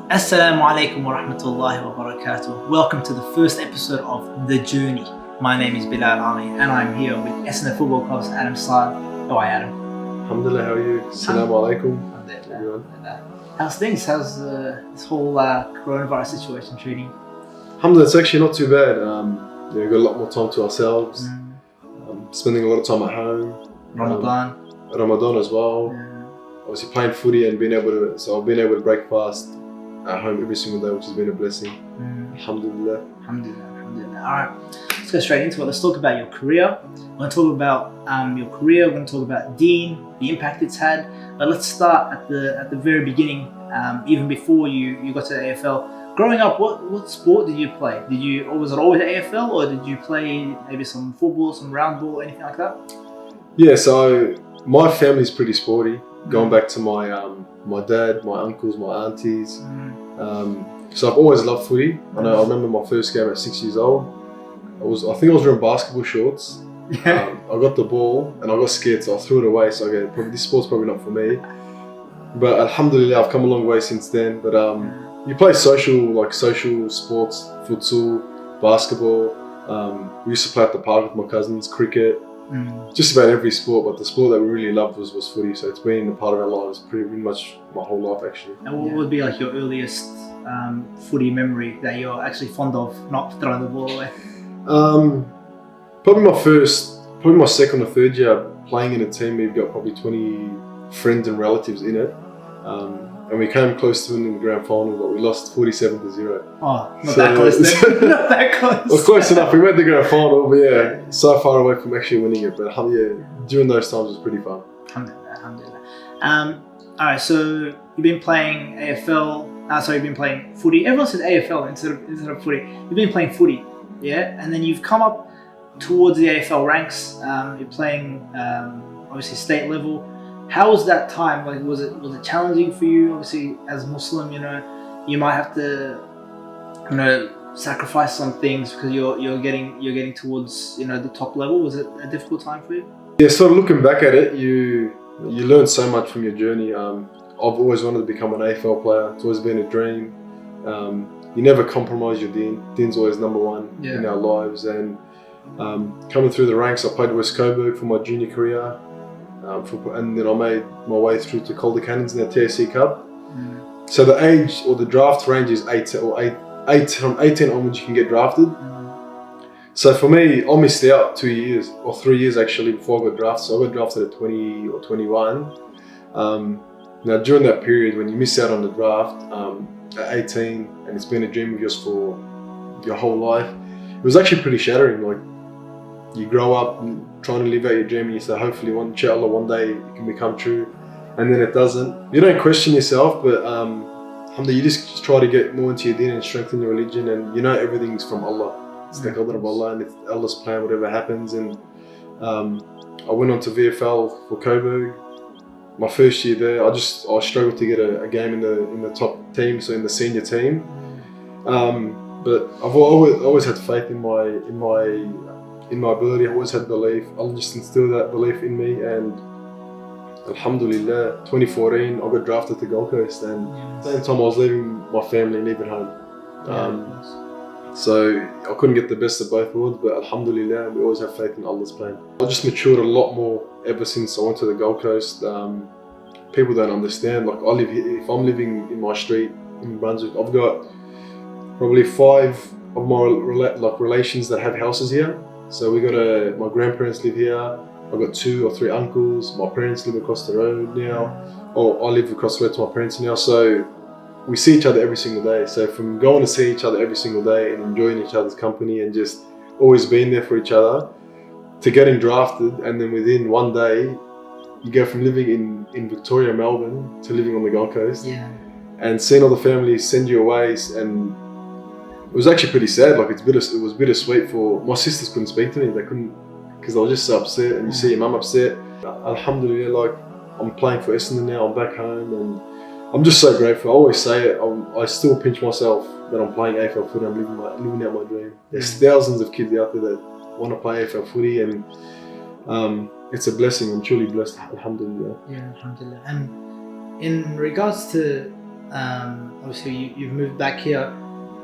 Assalamu alaikum wa rahmatullahi wa barakatuh. Welcome to the first episode of The Journey. My name is Bilal Ali and I'm here with SNF Football Club's Adam Saad. How are you, Adam? Alhamdulillah, how are you? Assalamu alaikum. How's things? How's this whole coronavirus situation treating? Alhamdulillah, it's actually not too bad. We've got a lot more time to ourselves. Spending a lot of time at home. Ramadan as well. Obviously playing footy and I've been able to break fast at home every single day, which has been a blessing. Alhamdulillah. Alright, let's go straight into it. Let's talk about your career. We're going to talk about your career. We're going to talk about Dean, the impact it's had. But let's start at the very beginning, even before you got to the AFL. Growing up, what sport did you play? Was it always AFL, or did you play maybe some football, some round ball, anything like that? Yeah, so my family's pretty sporty. Going back to my dad, my uncles, my aunties. So I've always loved footy. I remember my first game at 6 years old. I think I was wearing basketball shorts. I got the ball and I got scared, so I threw it away. So this sport's probably not for me. But alhamdulillah, I've come a long way since then. But you play social sports, futsal, basketball. We used to play at the park with my cousins, cricket. Just about every sport, but the sport that we really loved was footy. So it's been a part of our lives pretty much my whole life actually. And what would be like your earliest footy memory that you're actually fond of, not throwing the ball away? Probably my second or third year playing in a team. We've got probably 20 friends and relatives in it. And we came close to winning the grand final, but we lost 47-0. Oh, that close then. Not that close. Well, close enough. We went to the grand final, but yeah, so far away from actually winning it. But during those times it was pretty fun. Alhamdulillah. Alright, so you've been playing AFL. You've been playing footy. Everyone says AFL instead of footy. You've been playing footy, yeah? And then you've come up towards the AFL ranks. You're playing, obviously, state level. How was that time? Like, was it challenging for you? Obviously, as a Muslim, you might have to, sacrifice some things because you're getting towards the top level. Was it a difficult time for you? Yeah, sort of looking back at it, you learn so much from your journey. I've always wanted to become an AFL player. It's always been a dream. You never compromise your deen. Deen's always number one in our lives. And coming through the ranks, I played West Coburg for my junior career. And then I made my way through to Calder Cannons in the TAC Cup. So the age or the draft range is 8 from 18 onwards you can get drafted. So for me, I missed out 2 years or 3 years actually before I got drafted. So I got drafted at 20 or 21. Now during that period when you miss out on the draft at 18 and it's been a dream of yours for your whole life, it was actually pretty shattering. Like, you grow up trying to live out your dream and you say hopefully inshallah one day it can become true, and then it doesn't. You don't question yourself, but you just try to get more into your deen and strengthen your religion, and everything's from Allah. It's the qadr of Allah and it's Allah's plan, whatever happens. And I went on to VFL for Coburg. My first year there, I struggled to get a game in the top team, so in the senior team. But I've always had faith in my ability. I always had belief. Allah just instilled that belief in me, and alhamdulillah, 2014 I got drafted to Gold Coast, and at the same time I was leaving my family and leaving home. So I couldn't get the best of both worlds, but alhamdulillah, we always have faith in Allah's plan. I just matured a lot more ever since I went to the Gold Coast. People don't understand, like I live here. If I'm living in my street in Brunswick, I've got probably 5 of my relations that have houses here. So my grandparents live here. I've got 2 or 3 uncles. My parents live across the road now. Or I live across the road to my parents now. So we see each other every single day. So from going to see each other every single day and enjoying each other's company and just always being there for each other, to getting drafted, and then within one day, you go from living in Victoria, Melbourne, to living on the Gold Coast. And seeing all the families send you away, and it was actually pretty sad. Like, it was bittersweet. For my sisters couldn't speak to me. They couldn't, because I was just so upset. And you see your mum upset. Alhamdulillah, like, I'm playing for Essendon now. I'm back home, and I'm just so grateful. I always say it. I still pinch myself that I'm playing AFL footy. I'm living out my dream. There's thousands of kids out there that want to play AFL footy, and it's a blessing. I'm truly blessed. Alhamdulillah. Yeah, alhamdulillah. And in regards to Obviously you've moved back here.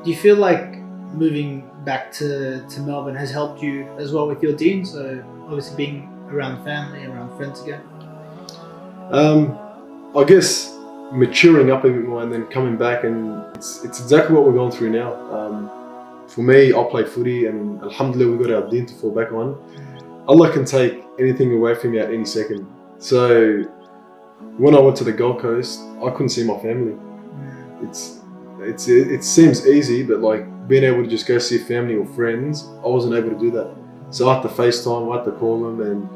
Do you feel like moving back to Melbourne has helped you as well with your deen? So obviously being around family, around friends again. I guess maturing up a bit more and then coming back, and it's exactly what we're going through now. For me, I play footy, and alhamdulillah we got our deen to fall back on. Allah can take anything away from you at any second. So when I went to the Gold Coast, I couldn't see my family. It seems easy, but like being able to just go see family or friends, I wasn't able to do that. So I had to FaceTime, I had to call them, and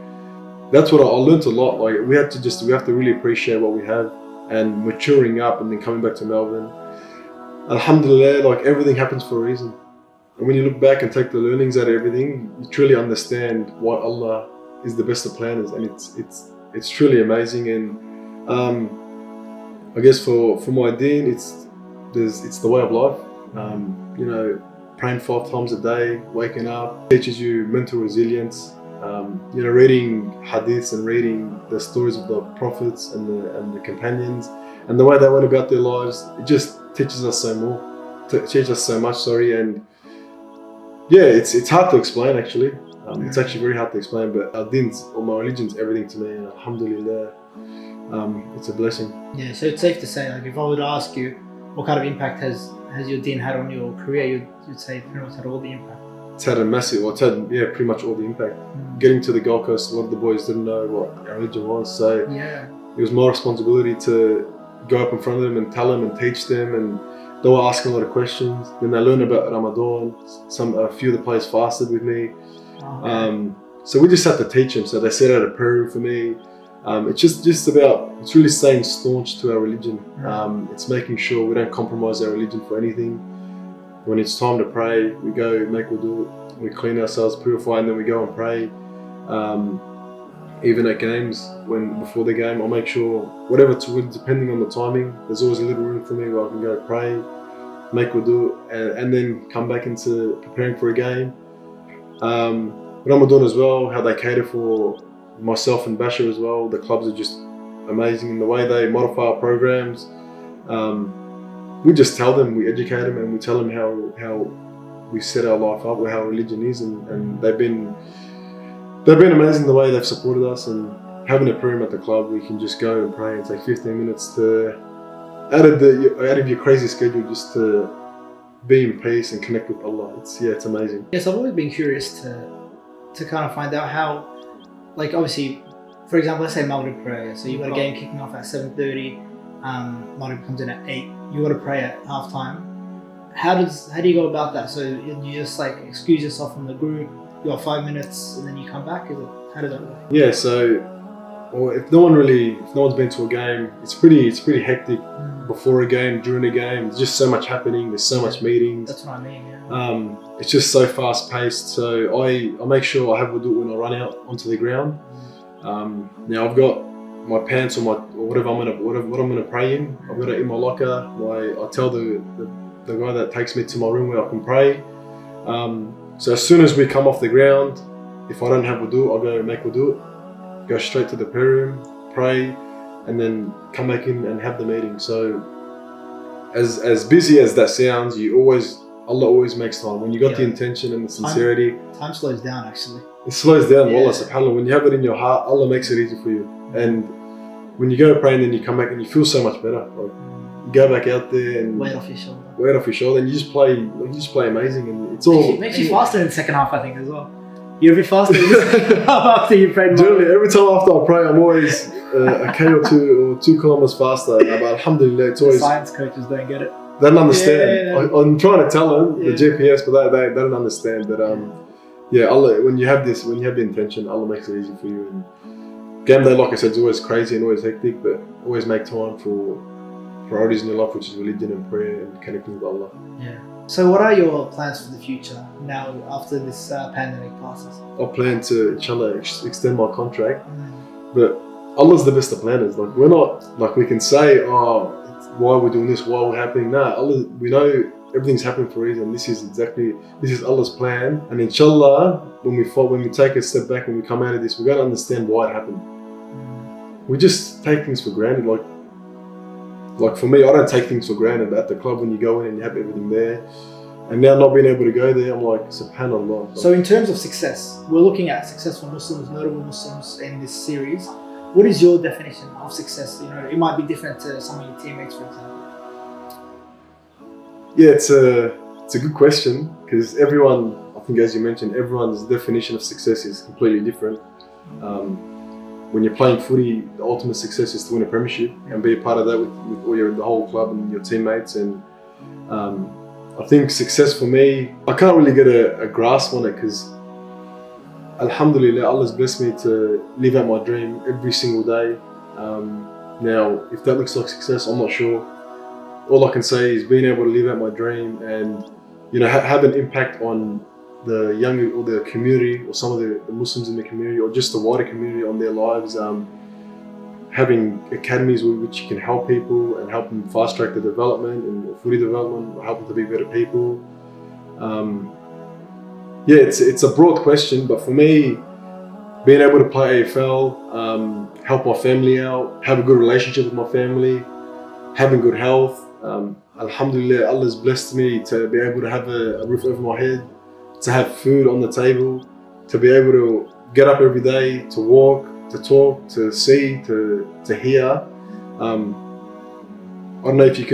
that's what I learned a lot. Like we have to really appreciate what we have, and maturing up and then coming back to Melbourne. Alhamdulillah, like everything happens for a reason. And when you look back and take the learnings out of everything, you truly understand what Allah is the best of planners, and it's truly amazing. And I guess for my deen, it's the way of life. Praying 5 times a day, waking up, teaches you mental resilience. Reading hadiths and reading the stories of the prophets and the companions and the way they went about their lives, it just teaches us so much. And yeah, it's hard to explain actually. It's actually very hard to explain, but our deens or my religion's everything to me, and alhamdulillah, it's a blessing. Yeah, so it's safe to say, like, if I were to ask you what kind of impact has your deen had on your career, you'd say pretty much had all the impact. It's had pretty much all the impact. Getting to the Gold Coast, a lot of the boys didn't know what our religion was, so it was my responsibility to go up in front of them and tell them and teach them, and they were asking a lot of questions. Then they learned about Ramadan. A few of the players fasted with me. So we just had to teach them. So they set out a prayer room for me. It's really staying staunch to our religion. It's making sure we don't compromise our religion for anything. When it's time to pray, we go make wudu, we clean ourselves, purify, and then we go and pray. Even at games, before the game, I'll make sure, depending on the timing, there's always a little room for me where I can go pray, make wudu, and then come back into preparing for a game. Ramadan as well, how they cater for myself and Basher as well. The clubs are just amazing in the way they modify our programs. We just tell them, we educate them, and we tell them how we set our life up, or how religion is, and they've been amazing the way they've supported us. And having a prayer room at the club, we can just go and pray and take 15 minutes out of your crazy schedule, just to be in peace and connect with Allah. It's amazing. Yes, I've always been curious to kind of find out how, like, obviously, for example, let's say Maghrib prayer. So you've got a game kicking off at 7:30. Maghrib comes in at 8. You got to pray at half time. How do you go about that? So you just like excuse yourself from the group, you got 5 minutes, and then you come back? How does that work? Yeah, so if no one's been to a game, it's pretty hectic before a game, during a game. There's just so much happening, there's so much meetings. That's what I mean, yeah. It's just so fast paced. So I make sure I have wudu when I run out onto the ground. Now I've got my pants or whatever what I'm gonna pray in. I've got it in my locker. I tell the guy that takes me to my room where I can pray. So as soon as we come off the ground, if I don't have wudu, I'll go make wudu, go straight to the prayer room, pray, and then come back in and have the meeting. So as busy as that sounds, Allah always makes time. When you got the intention and the sincerity. Time slows down actually. It slows down, wallah, subhanAllah. When you have it in your heart, Allah makes it easy for you. And when you go pray and then you come back and you feel so much better. Like, you go back out there and weight off your shoulder, and you just play amazing, and it's all. It makes you faster in the second half, I think, as well. You're a bit faster after you pray. Generally, every time after I pray, I'm always a K or 2 kilometers faster. But alhamdulillah, it's always. Science coaches don't get it. They don't understand. Yeah. I'm trying to tell them the GPS, but they don't understand. But Allah, when you have the intention, Allah makes it easy for you. And game day, like I said, is always crazy and always hectic, but always make time for priorities in your life, which is religion and prayer and connecting with Allah. Yeah. So what are your plans for the future now after this pandemic passes? I plan to, inshallah, extend my contract, but Allah's the best of planners. Like, we're not, like, we can say, why we're doing this, why we're happening. Nah, Allah, we know everything's happening for a reason. This is Allah's plan, and inshallah, when we take a step back, when we come out of this, we're going to understand why it happened. We just take things for granted. Like, Like for me, I don't take things for granted. At the club, when you go in and you have everything there, and now not being able to go there, I'm like, subhanallah. So in terms of success, we're looking at successful Muslims, notable Muslims in this series. What is your definition of success? You know, it might be different to some of your teammates, for example. Yeah, it's a good question, because everyone, I think as you mentioned, everyone's definition of success is completely different. When you're playing footy, the ultimate success is to win a premiership and be a part of that with the whole club and your teammates. And I think success for me, I can't really get a grasp on it, because alhamdulillah, Allah's blessed me to live out my dream every single day. Now, if that looks like success, I'm not sure. All I can say is being able to live out my dream and, you know, have an impact on the younger or the community, or some of the Muslims in the community, or just the wider community, on their lives. Having academies with which you can help people and help them fast track the development and footy development, help them to be better people. Yeah, it's a broad question, but for me, being able to play AFL, help my family out, have a good relationship with my family, having good health. Alhamdulillah, Allah's blessed me to be able to have a roof over my head, to have food on the table, to be able to get up every day, to walk, to talk, to see, to hear. I don't know if you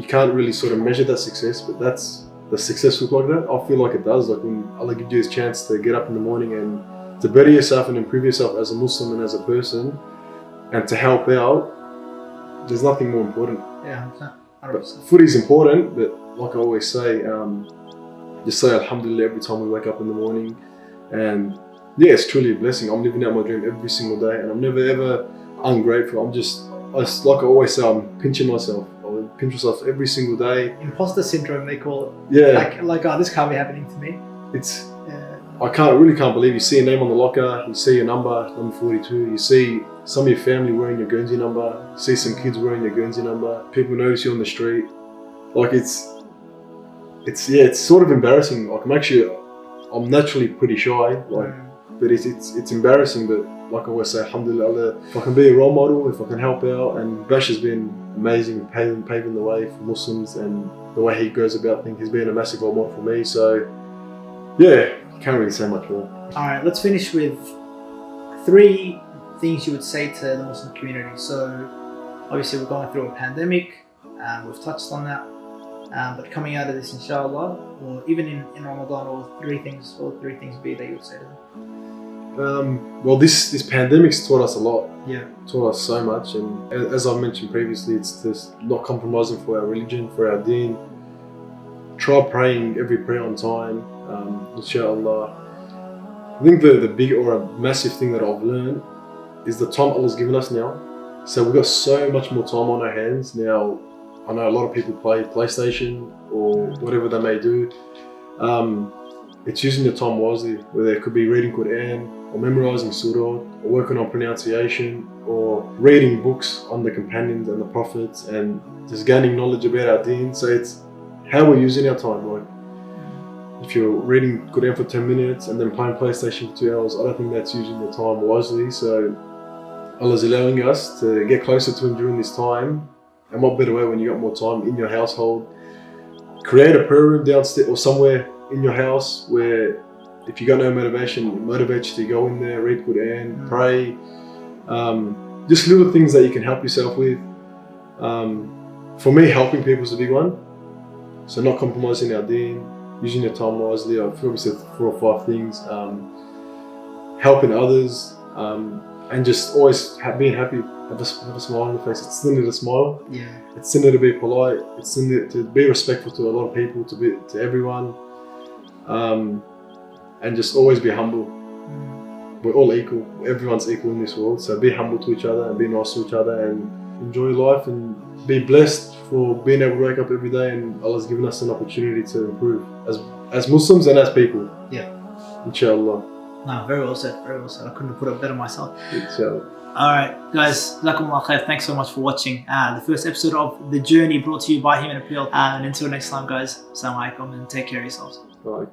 can't really sort of measure that success, but that's the success look like that. I feel like it does. Like when Allah gives you this chance to get up in the morning and to better yourself and improve yourself as a Muslim and as a person, and to help out, there's nothing more important. Yeah, 100%. Footy is important, but like I always say, just say alhamdulillah every time we wake up in the morning. And yeah, it's truly a blessing. I'm living out my dream every single day, and I'm never ever ungrateful. Like I always say, I'm pinching myself. I pinch myself every single day. Imposter syndrome, they call it. Yeah. Like, oh, this can't be happening to me. It's. I really can't believe you see a name on the locker, you see your number 42, you see some of your family wearing your Guernsey number, you see some kids wearing your Guernsey number, people notice you on the street. Like it's sort of embarrassing. Like I'm naturally pretty shy, like, but it's embarrassing. But like I always say, alhamdulillah, if I can be a role model, if I can help out, and Bash has been amazing, paving the way for Muslims, and the way he goes about things, he's been a massive role model for me. So yeah, can't really say much more. All right, let's finish with 3 things you would say to the Muslim community. So obviously we're going through a pandemic, we've touched on that, but coming out of this, inshallah, or even in Ramadan, what 3 things be that you would say to them? Well, this pandemic's taught us a lot. Yeah, taught us so much, and as I mentioned previously, it's just not compromising for our religion, for our deen. Try praying every prayer on time, inshallah. I think the big or a massive thing that I've learned is the time Allah's given us now. So we've got so much more time on our hands now. I know a lot of people play PlayStation or whatever they may do. It's using the time wisely, whether it could be reading Quran, or memorizing surah, or working on pronunciation, or reading books on the companions and the prophets, and just gaining knowledge about our deen. So it's how we're using our time. Like, if you're reading Quran for 10 minutes and then playing PlayStation for 2 hours, I don't think that's using your time wisely. So Allah's allowing us to get closer to Him during this time. And what better way when you got more time in your household? Create a prayer room downstairs or somewhere in your house where, if you got no motivation, it motivates you to go in there, read Quran, pray. Just little things that you can help yourself with. For me, helping people is a big one. So not compromising our deen, using your time wisely. I've probably said 4 or 5 things. Helping others, and just always being happy. Have a smile on the face. It's still need a smile. Yeah. It's still need to be polite. It's still need to be respectful to a lot of people, to everyone, and just always be humble. We're all equal. Everyone's equal in this world. So be humble to each other and be nice to each other and enjoy life and be blessed for being able to wake up every day, and Allah's given us an opportunity to improve as Muslims and as people. Yeah. Inshallah. No, very well said. Very well said. I couldn't have put it better myself. Inshallah. All right, guys. Jazakumullah khair. Thanks so much for watching the first episode of The Journey, brought to you by Human Appeal. And until next time, guys. Assalamu alaikum, and take care of yourselves. Bye.